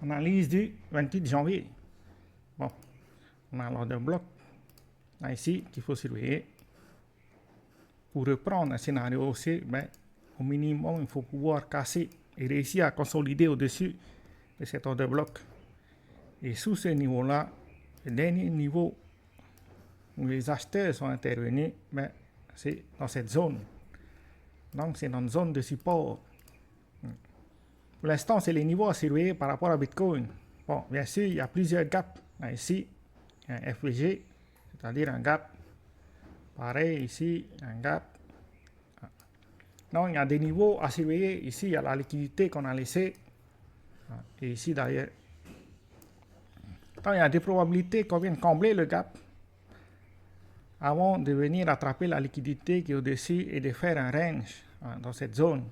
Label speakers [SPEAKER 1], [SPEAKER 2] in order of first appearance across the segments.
[SPEAKER 1] Analyse du 28 janvier. Bon, on a l'ordre bloc là ici qu'il faut surveiller. Pour reprendre un scénario haussier, au minimum, il faut pouvoir casser et réussir à consolider au-dessus de cet ordre bloc. Et sous ce niveau-là, le dernier niveau où les acheteurs sont intervenus, c'est dans cette zone. Donc, c'est dans une zone de support. Pour l'instant, c'est les niveaux à surveiller par rapport à Bitcoin. Bon, bien sûr, il y a plusieurs gaps. Là, ici, il y a un FVG, c'est-à-dire un gap. Pareil, ici, un gap. Donc, il y a des niveaux à surveiller. Ici, il y a la liquidité qu'on a laissée. Et ici, d'ailleurs. Donc, il y a des probabilités qu'on vienne combler le gap avant de venir attraper la liquidité qui est au-dessus et de faire un range dans cette zone.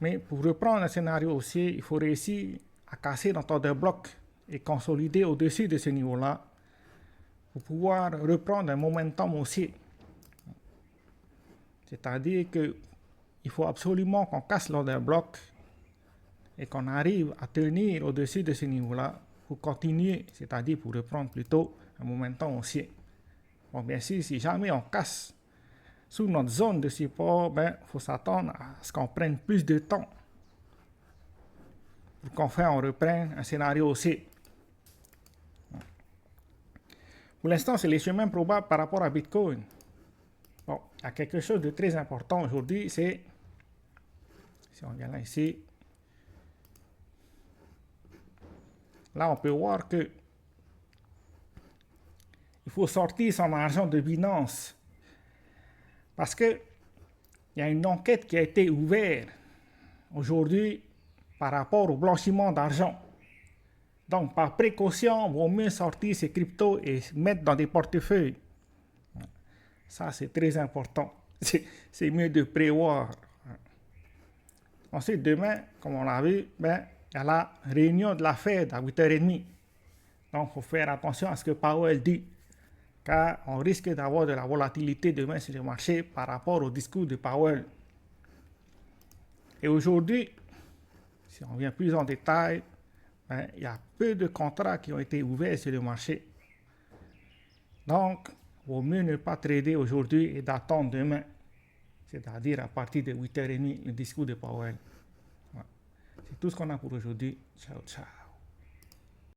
[SPEAKER 1] Mais pour reprendre un scénario haussier, il faut réussir à casser notre order bloc et consolider au-dessus de ce niveau-là pour pouvoir reprendre un momentum haussier. C'est-à-dire qu'il faut absolument qu'on casse l'order bloc et qu'on arrive à tenir au-dessus de ce niveau-là pour continuer, c'est-à-dire pour reprendre plutôt un momentum haussier. Bon, bien sûr, si jamais on casse sous notre zone de support, faut s'attendre à ce qu'on prenne plus de temps pour qu'on reprenne un scénario haussier. Pour l'instant, c'est les chemins probables par rapport à Bitcoin. Bon, il y a quelque chose de très important aujourd'hui, c'est, si on vient là ici, là on peut voir que il faut sortir son argent de Binance parce que il y a une enquête qui a été ouverte aujourd'hui par rapport au blanchiment d'argent. Donc, par précaution, il vaut mieux sortir ces cryptos et mettre dans des portefeuilles. Ça, c'est très important. C'est mieux de prévoir. Ensuite, demain, comme on l'a vu, il y a la réunion de la Fed à 8h30. Donc, il faut faire attention à ce que Powell dit, car on risque d'avoir de la volatilité demain sur le marché par rapport au discours de Powell. Et aujourd'hui, si on vient plus en détail, il y a peu de contrats qui ont été ouverts sur le marché. Donc, il vaut mieux ne pas trader aujourd'hui et d'attendre demain, c'est-à-dire à partir de 8h30, le discours de Powell. Voilà. C'est tout ce qu'on a pour aujourd'hui. Ciao, ciao.